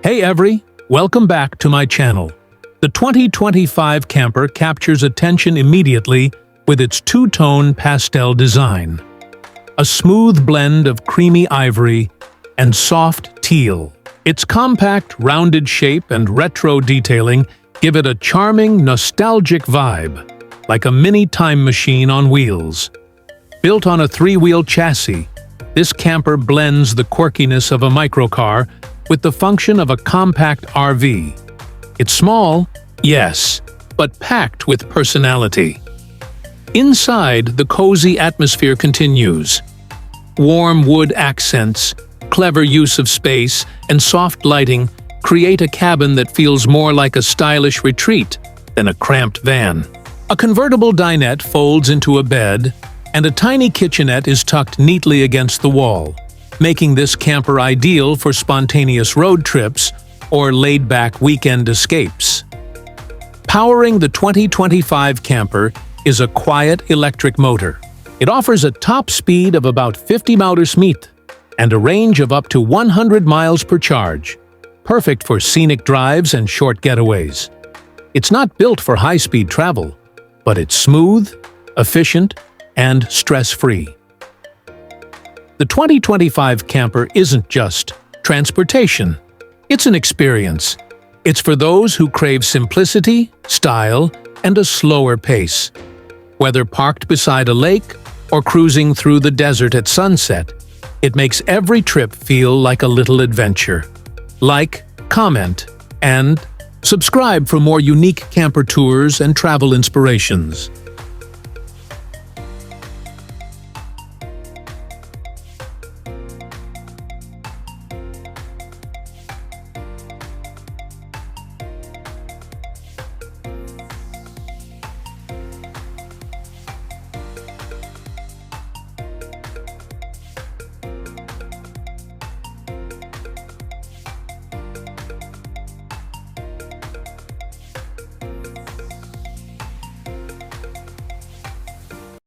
Hey welcome back to my channel. The 2025 camper captures attention immediately with its two-tone pastel design. A smooth blend of creamy ivory and soft teal. Its compact, rounded shape and retro detailing give it a charming, nostalgic vibe, like a mini time machine on wheels. Built on a three-wheel chassis, this camper blends the quirkiness of a microcar with the function of a compact RV. It's small, yes, but packed with personality. Inside, the cozy atmosphere continues. Warm wood accents, clever use of space, and soft lighting create a cabin that feels more like a stylish retreat than a cramped van. A convertible dinette folds into a bed, and a tiny kitchenette is tucked neatly against the wall, making this camper ideal for spontaneous road trips or laid-back weekend escapes. Powering the 2025 camper is a quiet electric motor. It offers a top speed of about 50 mph and a range of up to 100 miles per charge, perfect for scenic drives and short getaways. It's not built for high-speed travel, but it's smooth, efficient, and stress-free. The 2025 camper isn't just transportation. It's an experience. It's for those who crave simplicity, style, and a slower pace. Whether parked beside a lake or cruising through the desert at sunset, it makes every trip feel like a little adventure. Like, comment, and subscribe for more unique camper tours and travel inspirations.